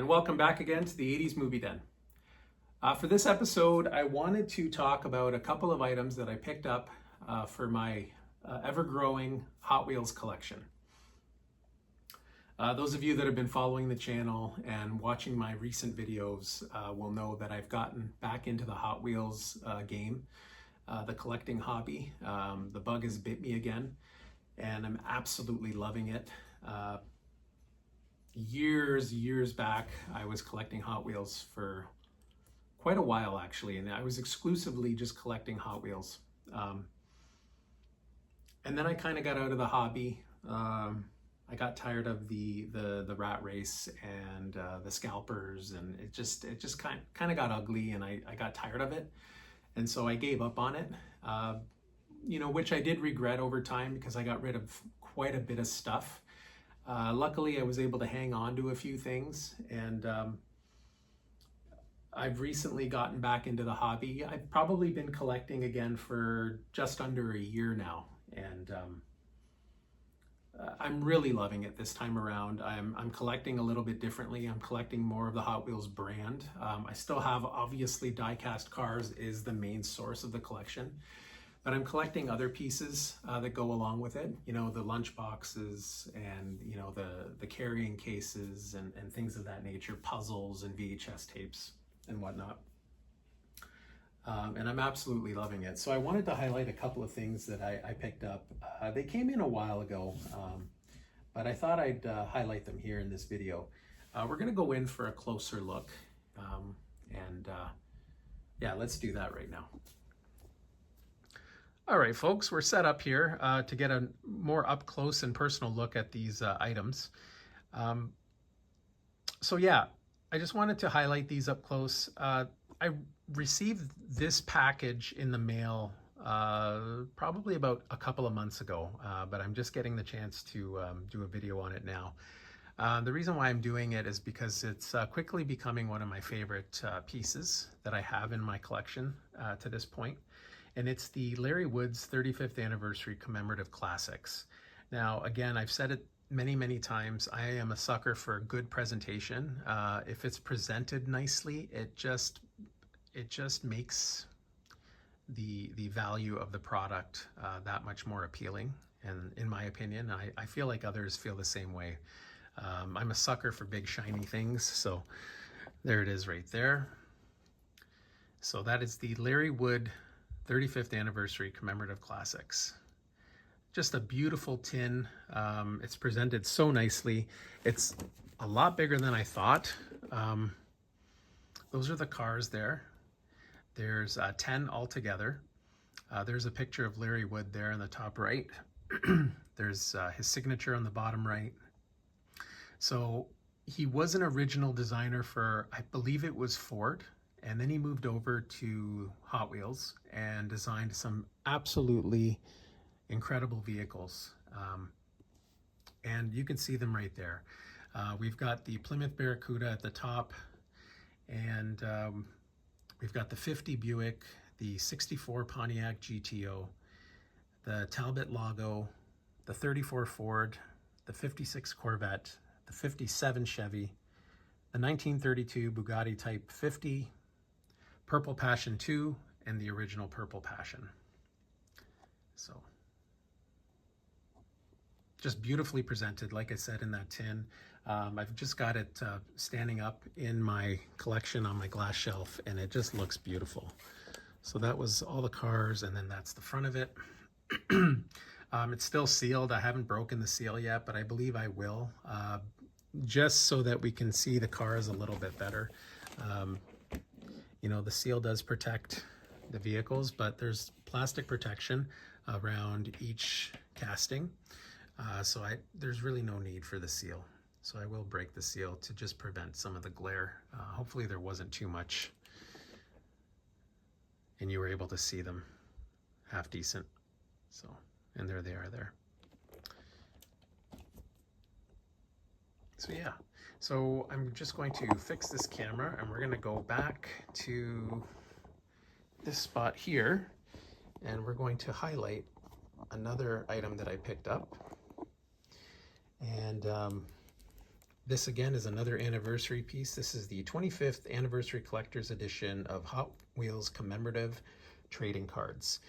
and welcome back again to the 80s Movie Den. For this episode, I wanted to talk about a couple of items that I picked up for my ever-growing Hot Wheels collection. Those of you that have been following the channel and watching my recent videos will know that I've gotten back into the Hot Wheels game, the collecting hobby. The bug has bit me again, and I'm absolutely loving it. Years back, I was collecting Hot Wheels for quite a while actually, and I was exclusively just collecting Hot Wheels. And then I kind of got out of the hobby. I got tired of the rat race and the scalpers, and it just kind of got ugly, and I got tired of it, and so I gave up on it. Which I did regret over time because I got rid of quite a bit of stuff. Luckily, I was able to hang on to a few things, and I've recently gotten back into the hobby. I've probably been collecting again for just under a year now, and I'm really loving it this time around. I'm collecting a little bit differently. I'm collecting more of the Hot Wheels brand. I still have, obviously, die-cast cars is the main source of the collection. But I'm collecting other pieces that go along with it, the lunch boxes and, the carrying cases and things of that nature, puzzles and VHS tapes and whatnot. And I'm absolutely loving it. So I wanted to highlight a couple of things that I picked up. They came in a while ago, but I thought I'd highlight them here in this video. We're gonna go in for a closer look. Let's do that right now. All right, folks, we're set up here to get a more up close and personal look at these items. I just wanted to highlight these up close. I received this package in the mail probably about a couple of months ago, but I'm just getting the chance to do a video on it now. The reason why I'm doing it is because it's quickly becoming one of my favorite pieces that I have in my collection to this point. And it's the Larry Woods 35th Anniversary Commemorative Classics. Now, again, I've said it many times, I am a sucker for good presentation. If it's presented nicely, it just makes the value of the product that much more appealing. And in my opinion, I feel like others feel the same way. I'm a sucker for big shiny things, so there it is right there. So that is the Larry Wood 35th Anniversary Commemorative Classics. Just a beautiful tin. It's presented so nicely. It's a lot bigger than I thought. Those are the cars there. There's 10 altogether. There's a picture of Larry Wood there in the top right. There's his signature on the bottom right. So he was an original designer for, I believe it was Ford. And then he moved over to Hot Wheels and designed some absolutely incredible vehicles. And you can see them right there. We've got the Plymouth Barracuda at the top, and we've got the 50 Buick, the 64 Pontiac GTO, the Talbot Lago, the 34 Ford, the 56 Corvette, the 57 Chevy, the 1932 Bugatti Type 50, Purple Passion 2, and the original Purple Passion. So, just beautifully presented, like I said, in that tin. I've just got it standing up in my collection on my glass shelf, and it just looks beautiful. So that was all the cars, and then that's the front of it. It's still sealed. I haven't broken the seal yet, but I believe I will, just so that we can see the cars a little bit better. The seal does protect the vehicles, but there's plastic protection around each casting. There's really no need for the seal. So I will break the seal to just prevent some of the glare. Hopefully there wasn't too much and you were able to see them half decent. So, and there they are there. So yeah, so I'm just going to fix this camera, and we're going to go back to this spot here, and we're going to highlight another item that I picked up. And This again is another anniversary piece. This is the 25th anniversary collector's edition of Hot Wheels commemorative trading cards.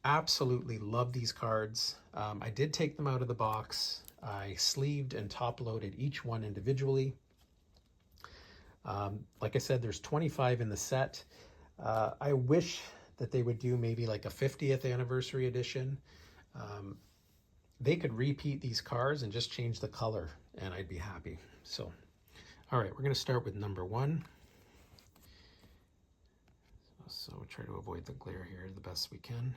Absolutely love these cards. I did take them out of the box. I sleeved and top loaded each one individually. Like I said, there's 25 in the set. I wish that they would do maybe like a 50th anniversary edition. They could repeat these cars and just change the color and I'd be happy. So, all right, we're going to start with number 1. So we'll try to avoid the glare here the best we can.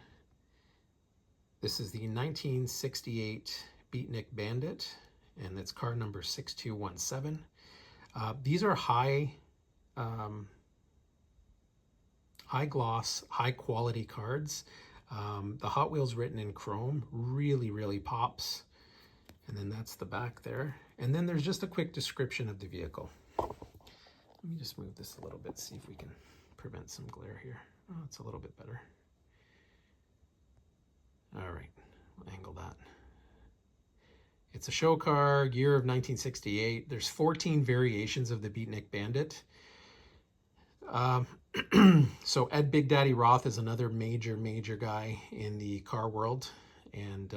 This is the 1968 Beatnik Bandit, and it's car number 6217. These are high gloss, high quality cards. The Hot Wheels written in chrome really pops. And then that's the back there. And then there's just a quick description of the vehicle. Let me just move this a little bit, see if we can prevent some glare here. Oh, it's a little bit better. All right, we'll angle that. It's a show car, year of 1968. There's 14 variations of the Beatnik Bandit. So Ed Big Daddy Roth is another major guy in the car world, and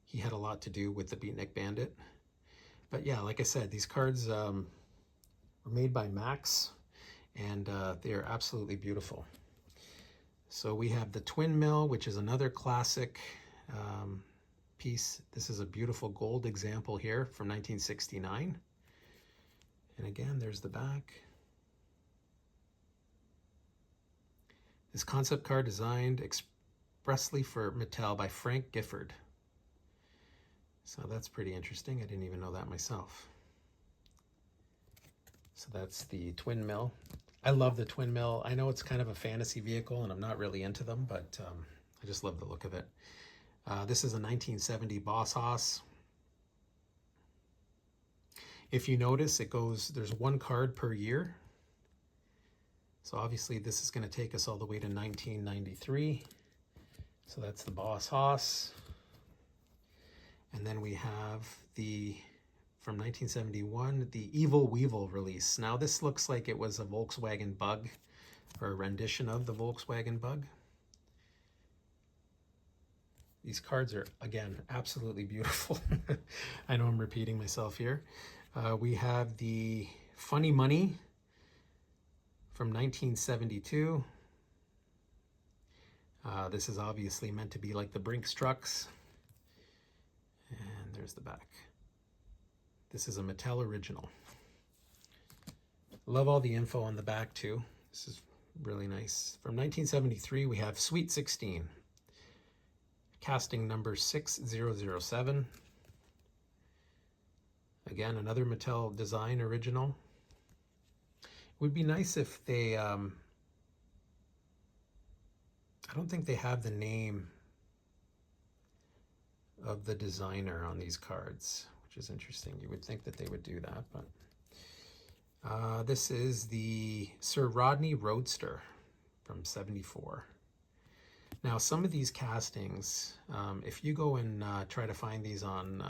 he had a lot to do with the Beatnik Bandit. But yeah, like I said, these cards were made by Max, and they are absolutely beautiful. So we have the Twin Mill, which is another classic piece. This is a beautiful gold example here from 1969. And again, there's the back. This concept car designed expressly for Mattel by Frank Gifford. So that's pretty interesting. I didn't even know that myself. So that's the Twin Mill. I love the Twin Mill. I know it's kind of a fantasy vehicle and I'm not really into them, but I just love the look of it. This is a 1970 Boss Hoss. If you notice, there's one card per year. So obviously this is going to take us all the way to 1993. So that's the Boss Hoss. And then we have from 1971, the Evil Weevil release. Now this looks like it was a Volkswagen Bug, or a rendition of the Volkswagen Bug. These cards are, again, absolutely beautiful. I know I'm repeating myself here. We have the Funny Money from 1972. This is obviously meant to be like the Brinks trucks. And there's the back. This is a Mattel original. Love all the info on the back too. This is really nice. From 1973, we have Sweet 16. Casting number 6007. Again, another Mattel design original. It would be nice if they, I don't think they have the name of the designer on these cards, which is interesting. You would think that they would do that, but this is the Sir Rodney Roadster from 74. Now, some of these castings, if you go and try to find these on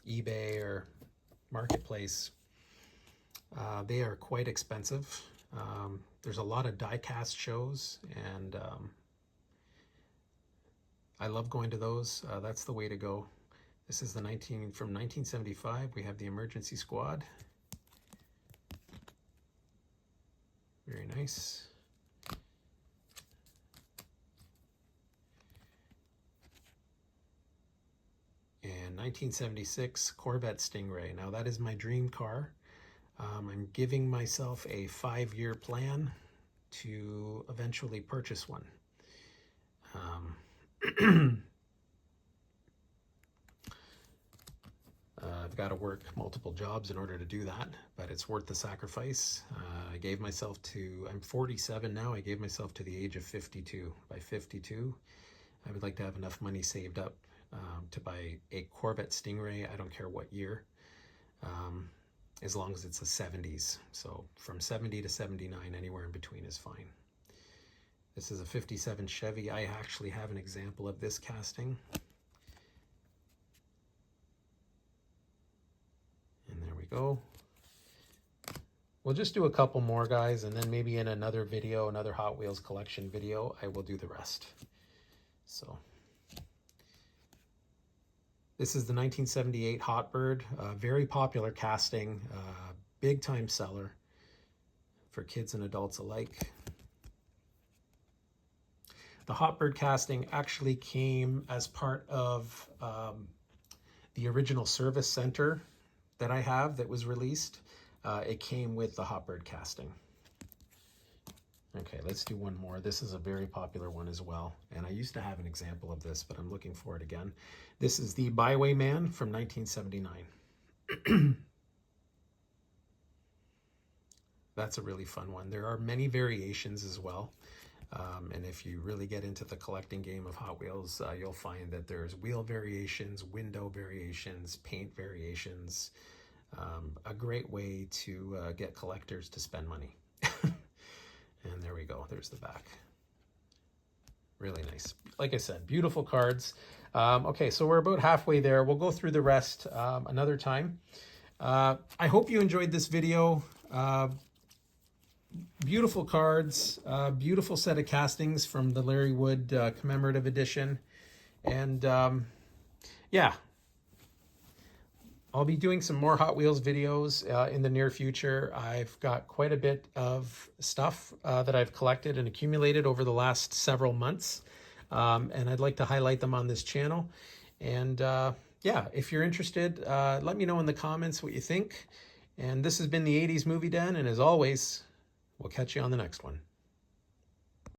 eBay or Marketplace, they are quite expensive. There's a lot of die-cast shows, and I love going to those. That's the way to go. This is from 1975. We have the Emergency Squad. Very nice. And 1976 Corvette Stingray. Now that is my dream car. I'm giving myself a 5-year plan to eventually purchase one. I've got to work multiple jobs in order to do that, but it's worth the sacrifice. I'm 47 now. I gave myself to the age of 52. By 52, I would like to have enough money saved up to buy a Corvette Stingray. I don't care what year, as long as it's the 70s. So from 70 to 79, anywhere in between is fine. This is a 57 Chevy. I actually have an example of this casting. go. We'll just do a couple more, guys, and then maybe in another video, another Hot Wheels collection video, I will do the rest. So this is the 1978 Hotbird, very popular casting, big time seller for kids and adults alike. The Hotbird casting actually came as part of the original service center that I have that was released. It came with the Hotbird casting. Okay, let's do one more. This is a very popular one as well. And I used to have an example of this, but I'm looking for it again. This is the Bywayman from 1979. That's a really fun one. There are many variations as well. And if you really get into the collecting game of Hot Wheels, you'll find that there's wheel variations, window variations, paint variations. A great way to get collectors to spend money. And there we go. There's the back. Really nice. Like I said, beautiful cards. Okay, so we're about halfway there. We'll go through the rest another time. I hope you enjoyed this video. Beautiful cards, beautiful set of castings from the Larry Wood commemorative edition. And yeah, I'll be doing some more Hot Wheels videos in the near future. I've got quite a bit of stuff that I've collected and accumulated over the last several months. And I'd like to highlight them on this channel. And yeah, if you're interested, let me know in the comments what you think. And this has been the 80s Movie Den. And as always, we'll catch you on the next one.